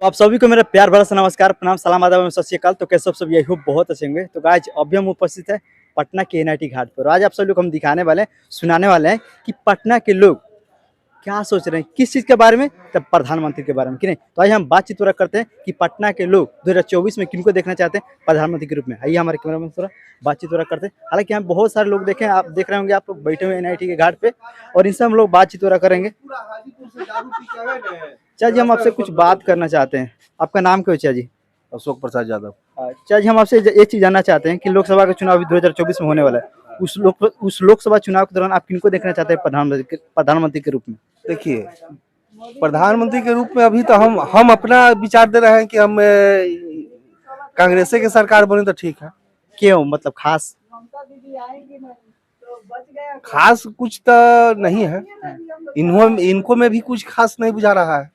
तो आप सभी को मेरा प्यार भरा सा नमस्कार, प्रणाम, सलाम, आदाब एवं सत श्री अकाल। तो कैसे सब यही हो, बहुत अच्छे होंगे। तो गाइस अभी हम उपस्थित है पटना के एनआईटी घाट पर। आज आप सभी को हम दिखाने वाले हैं, सुनाने वाले हैं कि पटना के लोग क्या सोच रहे हैं, किस चीज़ के बारे में, तब प्रधानमंत्री के बारे में कि नहीं। तो आज हम बातचीत थोड़ा करते हैं कि पटना के लोग 2024 में किनको देखना चाहते हैं प्रधानमंत्री के रूप में। आइए हमारे कैमरा में थोड़ा बातचीत थोड़ा करते हैं। हालांकि हम बहुत सारे लोग देखें, आप देख रहे होंगे, आप लोग बैठे हुए एनआईटी के घाट पे, और इनसे हम लोग बातचीत थोड़ा करेंगे। चाचा जी, हम आपसे कुछ बात करना चाहते हैं। आपका नाम क्या है चाचा जी? अशोक प्रसाद यादव। चाचा जी, हम आपसे एक चीज जानना चाहते हैं कि लोकसभा का चुनाव 2024 में होने वाला है। उस लोकसभा चुनाव के दौरान आप किनको देखना चाहते हैं प्रधानमंत्री के रूप में? देखिए, प्रधानमंत्री के रूप में अभी तो हम अपना विचार दे रहे हैं कि हम कांग्रेस की सरकार बने तो ठीक है। क्यों, मतलब खास? खास कुछ तो नहीं है, इनको में भी कुछ खास नहीं बुझा रहा है।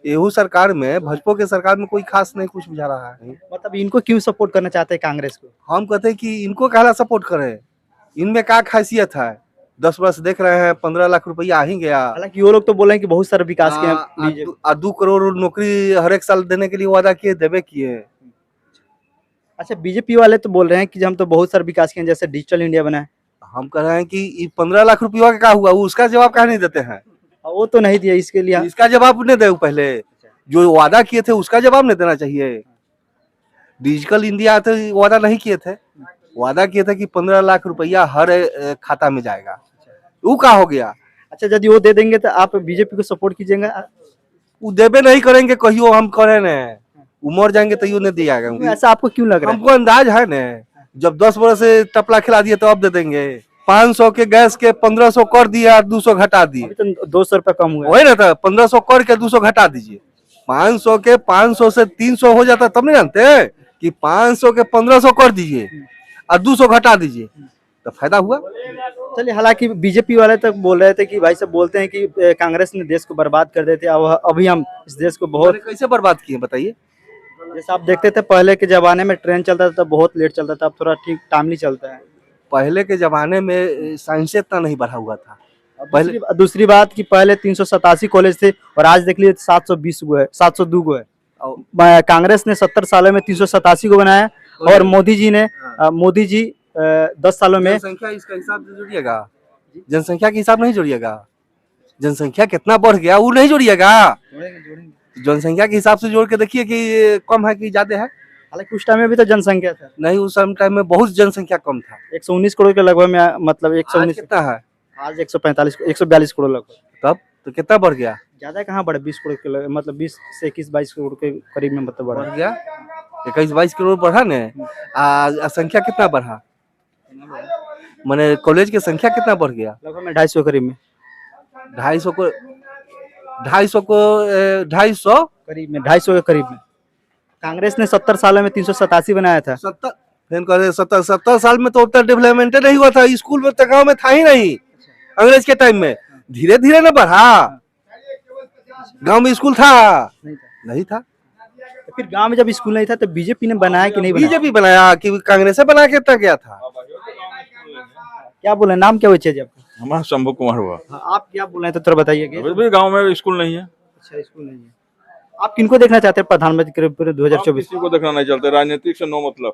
एहू सरकार में, भाजपा के सरकार में कोई खास नहीं कुछ बुझा रहा है। मतलब इनको क्यों सपोर्ट करना चाहते हैं कांग्रेस को? हम कहते हैं कि इनको काला सपोर्ट करें, इनमें क्या खासियत है। 10 वर्ष देख रहे हैं, 15 लाख रुपया ही गया। हालांकि वो लोग तो बोल रहे हैं कि बहुत सारे विकास किए। 2 करोड़ नौकरी हर एक साल देने के लिए वादा किए, देवे किए। अच्छा, बीजेपी वाले तो बोल रहे हैं कि हम तो बहुत सारे विकास किए, जैसे डिजिटल इंडिया बना है। हम कह रहे हैं कि 15 लाख रुपया का क्या हुआ, उसका जवाब कहा नहीं देते हैं। वो तो नहीं दिया, इसके लिए इसका जवाब नहीं दे, पहले जो वादा किए थे उसका जवाब नहीं देना चाहिए। डिजिटल इंडिया तो वादा नहीं किए थे, वादा किए थे कि 15 लाख रुपया हर खाता में जाएगा। वो क्या हो गया? अच्छा, यदि वो दे देंगे तो आप बीजेपी को सपोर्ट कीजिएगा? वो देवे नहीं करेंगे, कहियो हम करें न, मर जाएंगे तो नहीं दिया गया। ऐसा आपको क्यों लग रहा है? हमको अंदाज है न, जब 10 वर्ष से टपला खिला दिए तो अब दे देंगे। 500 के गैस के 1500 कर दिया, 200 घटा दिए। तो 200 रुपया कम हुआ वही ना था, 1500 कर के 200 घटा दीजिए। 500 के 500 से 300 हो जाता, तब नहीं जानते कि 500 के 1500 कर दीजिए और 200 घटा दीजिए तो फायदा हुआ। चलिए, हालांकि बीजेपी वाले तक बोल रहे थे कि भाई साहब बोलते हैं कि कांग्रेस ने देश को बर्बाद कर देते, अब अभी हम इस देश को बहुत कैसे बर्बाद किए बताइए। जैसे आप देखते थे पहले के जमाने में ट्रेन चलता था तो बहुत लेट चलता था, अब थोड़ा ठीक टाइमली चलता है। पहले के जमाने में साइंस इतना नहीं बढ़ा हुआ था। पहले दूसरी बात कि पहले 387 कॉलेज थे और आज देख लीजिए 720 गो है, 702 गो है। कांग्रेस ने 70 सालों में 387 को बनाया, और मोदी जी 10 सालों में। जनसंख्या इसका हिसाब से जोड़िएगा, जनसंख्या के हिसाब नहीं जोड़िएगा। जनसंख्या कितना बढ़ गया वो नहीं जोड़िएगा, जनसंख्या के हिसाब से जोड़ के देखिए कि कम है कि ज्यादा है। हालांकि उस टाइम में भी तो जनसंख्या था। नहीं, उस टाइम में बहुत जनसंख्या कम था। 119 करोड़ के लगभग में, मतलब 119 कितना है आज? 145 142 करोड़ लगभग। तब तो कितना बढ़ गया? ज्यादा कहाँ बढ़ा, 20 करोड़ के मतलब 20 से 21-22 करोड़ के करीब में मतलब बढ़ गया। 21-22 करोड़ बढ़ा ने। संख्या कितना बढ़ा, माने कॉलेज की संख्या कितना बढ़ गया? लगभग में 250 करीब में, 250 को 250 करीब में, 250 के करीब में। कांग्रेस ने 70 सालों में 387 बनाया था। 70 साल में तो उतना डेवलपमेंट नहीं हुआ था। स्कूल में तो गाँव में था ही नहीं अंग्रेज के टाइम में, धीरे धीरे न बढ़ा। गांव में स्कूल था? नहीं था। तो फिर गांव में जब स्कूल नहीं था तो बीजेपी ने बनाया कि नहीं बनाया? बीजेपी बनाया कि कांग्रेस बना के तक गया था। क्या बोले, नाम क्या हुआ जी आपका? हमारा शंभू कुमार हुआ। आप क्या बोल रहे हैं तो थोड़ा बताइए। अभी भी गांव में स्कूल नहीं है। अच्छा, स्कूल नहीं है। आप किनको देखना चाहते हैं प्रधानमंत्री के रूप में 2024? किसी को देखना नहीं चलते, राजनीतिक से नो मतलब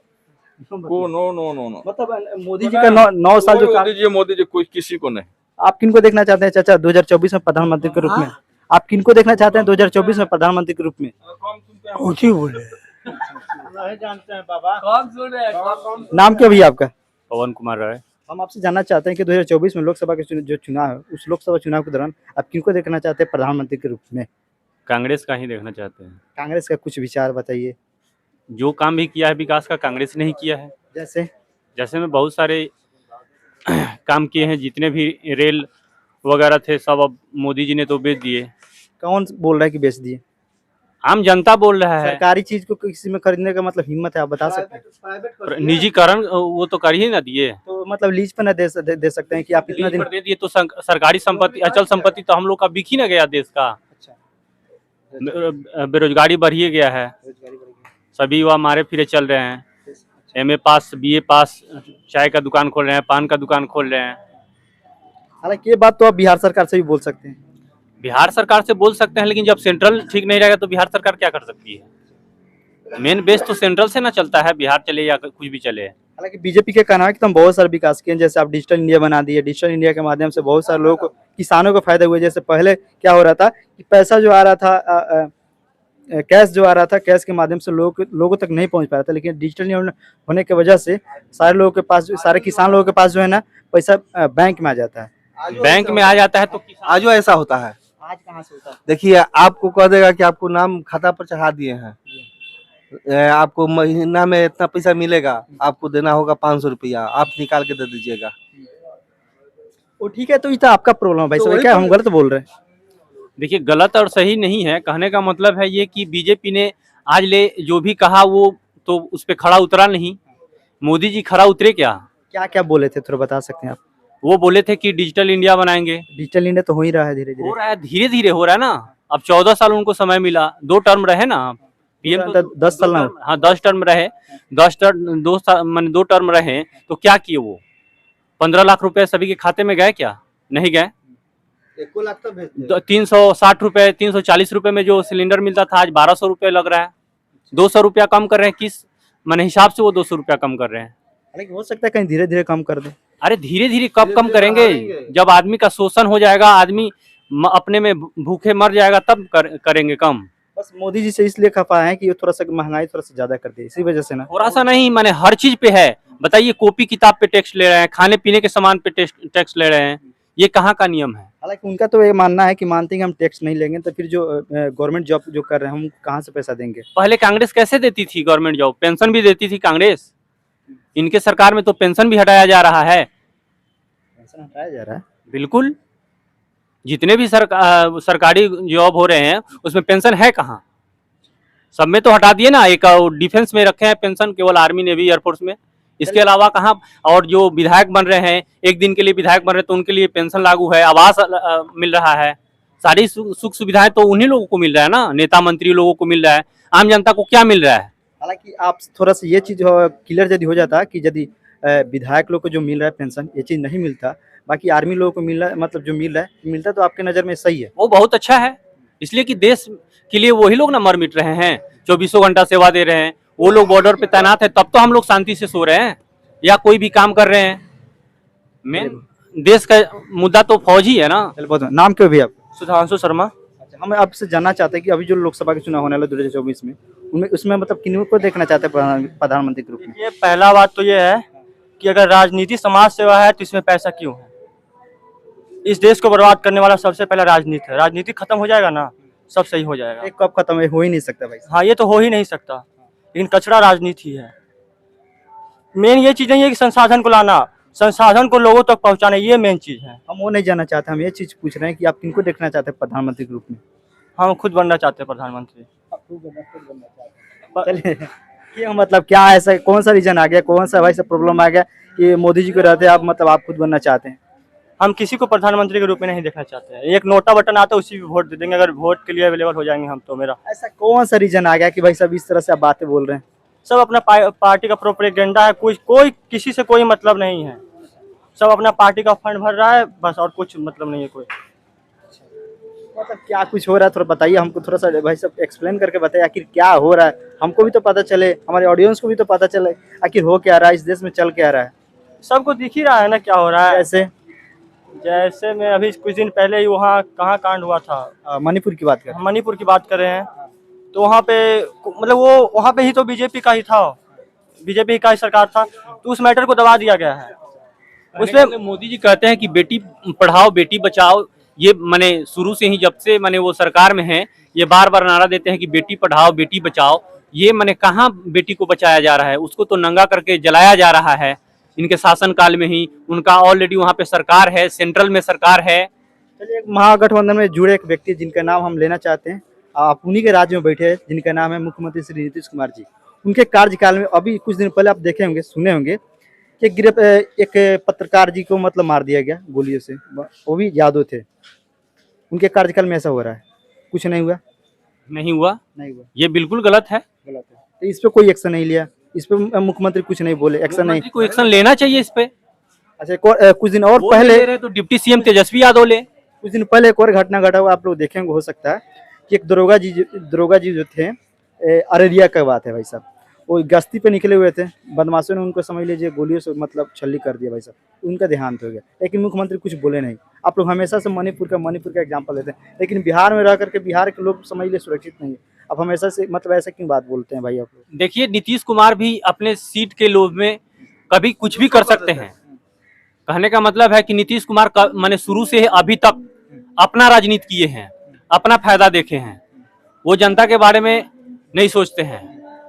को नो। मतलब मोदी जी का 9 साल जो मोदी जी कोई किसी को नहीं। आप किनको देखना चाहते हैं चाचा 2024 में प्रधानमंत्री के रूप में? आप किनको देखना चाहते हैं 2024 में प्रधानमंत्री के रूप में? ऊंची बोले नहीं जानते हैं बाबा। नाम क्या भैया आपका? पवन कुमार राय। हम आपसे जानना चाहते हैं कि 2024 में लोकसभा के जो चुनाव है, उस लोकसभा चुनाव के दौरान आप किनको देखना चाहते हैं प्रधानमंत्री के रूप में? कांग्रेस का ही देखना चाहते हैं। कांग्रेस का कुछ विचार बताइए। जो काम भी किया है विकास का कांग्रेस ने ही किया है। जैसे में बहुत सारे काम किए हैं, जितने भी रेल वगैरह थे सब अब मोदी जी ने तो बेच दिए। कौन बोल रहा है कि बेच दिए? आम जनता बोल रहा है। सरकारी चीज को किसी में खरीदने का मतलब हिम्मत है, आप बता सकते हैं? निजीकरण वो तो कर ही ना दिए, तो मतलब लीज पे ना दे सकते हैं कि आप इतना दिन दे दिए तो सरकारी संपत्ति, अचल संपत्ति तो हम लोग का बिक ही ना गया देश का। बेरोजगारी बढ़ ही गया है, सभी युवा मारे फिरे चल रहे हैं। MA पास, BA पास चाय का दुकान खोल रहे हैं, पान का दुकान खोल रहे हैं। हालांकि ये बात तो आप बिहार सरकार से भी बोल सकते हैं। बिहार सरकार से बोल सकते हैं, लेकिन जब सेंट्रल ठीक नहीं रहेगा तो बिहार सरकार क्या कर सकती है? मेन बेस तो सेंट्रल से ना चलता है, बिहार चले या कुछ भी चले। हालांकि बीजेपी के कहना है कि तुम बहुत सारे विकास किए हैं, जैसे आप डिजिटल इंडिया बना दिए, डिजिटल इंडिया के माध्यम से बहुत सारे लोगों को, किसानों को फायदा हुए। जैसे पहले क्या हो रहा था कि पैसा जो आ रहा था, कैश जो आ रहा था, कैश के माध्यम से लोगों तक नहीं पहुंच पा रहा था, लेकिन डिजिटल इंडिया होने की वजह से सारे लोगों के पास, सारे किसान लोगों के पास जो है ना पैसा बैंक में आ जाता है। बैंक में आ जाता है तो आज ऐसा होता है। आज कहाँ से होता है? देखिए, आपको कह देगा कि आपको नाम खाता पर चढ़ा दिए हैं, आपको महीना में इतना पैसा मिलेगा, आपको देना होगा 500 रुपया, आप निकाल के दे दीजिएगा। वो ठीक है, तो ये तो आपका प्रॉब्लम है भाई तो साहब, वही क्या तो- हम गलत बोल रहे हैं? देखिए, गलत और सही नहीं है। कहने का मतलब है ये कि बीजेपी ने आज ले जो भी कहा वो तो उस पर खड़ा उतरा नहीं। मोदी जी खड़ा उतरे क्या? क्या क्या बोले थे, थोड़ा बता सकते हैं आप? वो बोले थे कि डिजिटल इंडिया बनाएंगे। डिजिटल इंडिया तो हो ही रहा है धीरे हो धीरे। रहा है, धीरे धीरे हो रहा है ना। अब 14 साल उनको समय मिला, 2 टर्म रहे ना पीएम, तो 10 साल ना। हाँ 10 टर्म रहे, 10 टर्म 2 साल मान 2 टर्म रहे तो क्या किए वो? 15 लाख रुपए सभी के खाते में गए क्या? नहीं गए। 360 रुपए 340 रुपए में जो सिलेंडर मिलता था आज 1200 रुपए लग रहा है। 200 रुपया कम कर रहे हैं, किस माने हिसाब से वो 200 रुपया कम कर रहे हैं? हालांकि हो सकता है कहीं धीरे धीरे कम कर दे। अरे धीरे धीरे कब कम करेंगे? जब आदमी का शोषण हो जाएगा, आदमी अपने में भूखे मर जाएगा तब करेंगे कम। बस मोदी जी से इसलिए खफा है कि ये थोड़ा सा महंगाई थोड़ा सा ज्यादा कर दी, इसी वजह से ना। थोड़ा सा नहीं, माने हर चीज पे है। बताइए, कॉपी किताब पे टैक्स ले रहे हैं, खाने पीने के सामान पे टैक्स ले रहे हैं, ये कहाँ का नियम है? हालांकि उनका तो ये मानना है कि मानते हैं कि हम टैक्स नहीं लेंगे, तो फिर जो गवर्नमेंट जॉब जो कर रहे हैं हम कहाँ से पैसा देंगे? पहले कांग्रेस कैसे देती थी गवर्नमेंट जॉब? पेंशन भी देती थी कांग्रेस। इनके सरकार में तो पेंशन भी हटाया जा रहा है। पेंशन हटाया जा रहा है? बिल्कुल, जितने भी सरकारी जॉब हो रहे हैं उसमें पेंशन है कहाँ? सब में तो हटा दिए ना। एक डिफेंस में रखे हैं पेंशन, केवल आर्मी नेवी एयरफोर्स में। इसके अलावा कहाँ? और जो विधायक बन रहे हैं, एक दिन के लिए विधायक बन रहे हैं तो उनके लिए पेंशन लागू है, आवास मिल रहा है, सारी सुख सुविधाएं तो उन्हीं लोगों को मिल रहा है ना, नेता मंत्री लोगों को मिल रहा है। आम जनता को क्या मिल रहा है? हालांकि आप थोड़ा सा ये चीज क्लियर यदि हो जाता कि यदि विधायक लोग को जो मिल रहा है पेंशन, ये चीज नहीं मिलता, बाकी आर्मी लोगों को मिल रहा है, मतलब जो मिल रहा है मिलता, तो आपके नजर में सही है? वो बहुत अच्छा है, इसलिए कि देश के लिए वही लोग ना मर मिट रहे हैं, 24 घंटा सेवा दे रहे हैं। वो लोग बॉर्डर पे तैनात है, तब तो हम लोग शांति से सो रहे हैं या कोई भी काम कर रहे हैं। मेन देश का मुद्दा तो फौज ही है ना। चलो बहुत नाम क्यों भी आप? सुधांशु शर्मा। अच्छा, हम आपसे जानना चाहते हैं कि अभी जो लोकसभा के चुनाव होने वाला 2024 में, उनमें उसमें मतलब किन को देखना चाहते हैं प्रधानमंत्री के रूप में? ये पहला बात तो ये है कि अगर राजनीति समाज सेवा है तो इसमें पैसा क्यों है? इस देश को बर्बाद करने वाला सबसे पहला राजनीति है। राजनीति खत्म हो जाएगा ना, सब सही हो जाएगा। एक कब खत्म हो ही नहीं सकता भाई। हाँ, ये तो हो ही नहीं सकता, लेकिन कचरा राजनीति है। मेन ये चीज नहीं है कि संसाधन को लाना, संसाधन को लोगों तक पहुंचाना, ये मेन चीज है। हम वो नहीं जानना चाहते, हम ये चीज पूछ रहे हैं कि आप किनको देखना चाहते हैं प्रधानमंत्री के रूप में? हम खुद बनना चाहते हैं प्रधानमंत्री। चलिए, ये मतलब क्या ऐसा, कौन सा रीजन आ गया, कौन सा भाई सा प्रॉब्लम आ गया कि मोदी जी को रहते आप मतलब आप खुद बनना चाहते हैं? हम किसी को प्रधानमंत्री के रूप में नहीं देखना चाहते हैं। एक नोटा बटन आता है, उसी पे वोट दे देंगे। अगर वोट के लिए अवेलेबल हो जाएंगे हम तो मेरा ऐसा कौन सा रीजन आ गया कि भाई सब इस तरह से आप बातें बोल रहे हैं? सब अपना पार्टी का प्रोपेगेंडा है। कोई किसी से कोई मतलब नहीं है। सब अपना पार्टी का फंड भर रहा है बस, और कुछ मतलब नहीं है कोई। मतलब क्या कुछ हो रहा है, थोड़ा बताइए हमको, थोड़ा सा भाई सब एक्सप्लेन करके बताइए आखिर क्या हो रहा है, हमको भी तो पता चले, हमारे ऑडियंस को भी तो पता चले आखिर हो क्या रहा है, इस देश में चल क्या रहा है। सबको दिख ही रहा है ना क्या हो रहा है। जैसे मैं अभी कुछ दिन पहले ही वहाँ कहाँ कांड हुआ था, मणिपुर की बात कर, हम मणिपुर की बात कर रहे हैं, तो वहाँ पे मतलब वो वहाँ पे ही तो बीजेपी का ही था, बीजेपी का ही सरकार था, तो उस मैटर को दबा दिया गया है। उसमें मोदी जी कहते हैं कि बेटी पढ़ाओ बेटी बचाओ, ये माने शुरू से ही जब से माने वो सरकार में है, ये बार बार नारा देते हैं कि बेटी पढ़ाओ बेटी बचाओ। ये माने कहाँ बेटी को बचाया जा रहा है? उसको तो नंगा करके जलाया जा रहा है इनके शासन काल में ही। उनका ऑलरेडी वहाँ पे सरकार है, सेंट्रल में सरकार है। चलिए, एक महागठबंधन में जुड़े एक व्यक्ति जिनका नाम हम लेना चाहते हैं, आप उन्हीं के राज्य में बैठे हैं, जिनका नाम है मुख्यमंत्री श्री नीतीश कुमार जी। उनके कार्यकाल में अभी कुछ दिन पहले आप देखे होंगे, सुने होंगे कि एक पत्रकार जी को मतलब मार दिया गया गोलियों से, वो भी यादव थे। उनके कार्यकाल में ऐसा हो रहा है, कुछ नहीं हुआ? नहीं हुआ, नहीं हुआ, ये बिल्कुल गलत है। गलत है। तो इस पे कोई एक्शन नहीं लिया, इस पे मुख्यमंत्री कुछ नहीं बोले, एक्शन नहीं? कोई एक्शन लेना चाहिए इस पे। अच्छा, कुछ दिन और वो पहले ले रहे तो डिप्टी सीएम तेजस्वी यादव ले, कुछ दिन पहले एक और घटना घटा हुआ, आप लोग देखेंगे, हो सकता है कि एक दरोगा जी जो थे, अररिया का बात है भाई साहब, वो गश्ती पे निकले हुए थे, बदमाशों ने उनको समझ लीजिए गोलियों से मतलब छल्ली कर दिया भाई साहब, उनका देहांत हो गया, लेकिन मुख्यमंत्री कुछ बोले नहीं। आप लोग हमेशा से मणिपुर का एग्जाम्पल लेते हैं, लेकिन बिहार में रह करके बिहार के लोग समझ लीजिए सुरक्षित नहीं है। अब हमेशा से मतलब ऐसा क्यों बात बोलते हैं भाई आप लोग? देखिए, नीतीश कुमार भी अपने सीट के लोभ में कभी कुछ भी कर सकते हैं। कहने का मतलब है कि नीतीश कुमार मैंने शुरू से अभी तक अपना राजनीति किए हैं, अपना फायदा देखे हैं, वो जनता के बारे में नहीं सोचते हैं।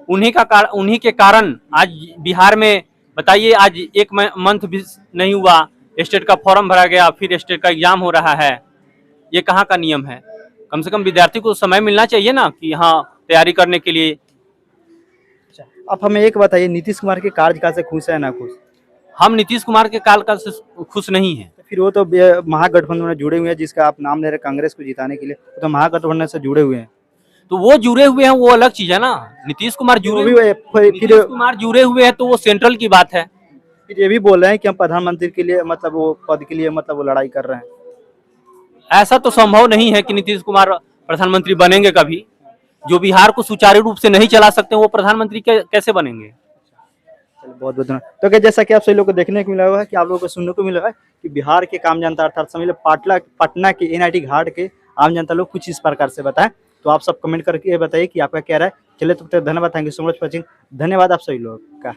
उन्हीं के कारण आज बिहार में बताइए, आज एक मंथ भी नहीं हुआ, स्टेट का फॉर्म भरा गया, फिर स्टेट का एग्जाम हो रहा है। ये कहाँ का नियम है? कम से कम विद्यार्थी को समय मिलना चाहिए ना कि हाँ तैयारी करने के लिए। आप हमें एक बताइए, नीतीश कुमार के कार्यकाल से खुश है ना खुश? हम नीतीश कुमार के कार्यकाल से खुश नहीं हैं। फिर वो तो महागठबंधन में जुड़े हुए हैं, जिसका आप नाम ले रहे हैं कांग्रेस को जिताने के लिए, वो तो महागठबंधन से जुड़े हुए हैं। तो वो जुड़े हुए हैं, वो अलग चीज है ना। नीतीश कुमार जुड़े हुए हैं तो वो सेंट्रल की बात है। फिर ये भी बोल रहे हैं कि हम प्रधानमंत्री के लिए मतलब वो पद के लिए मतलब वो लड़ाई कर रहे हैं। ऐसा तो संभव नहीं है कि नीतीश कुमार प्रधानमंत्री बनेंगे कभी। जो बिहार को सुचारू रूप से नहीं चला सकते वो प्रधानमंत्री कैसे बनेंगे? चलिए, बहुत बहुत धन्यवाद। तो क्या जैसा कि आप सभी लोग को देखने को मिला हुआ है, कि आप लोगों को सुनने को मिला है कि बिहार के काम जनता अर्थात समझ लो पटना के एनआईटी घाट के आम जनता लोग कुछ इस प्रकार से बताएं। तो आप सब कमेंट करके बताइए कि आपका क्या राय है। चलिए, तो धन्यवाद, thank you so much for watching. धन्यवाद आप सभी लोग का।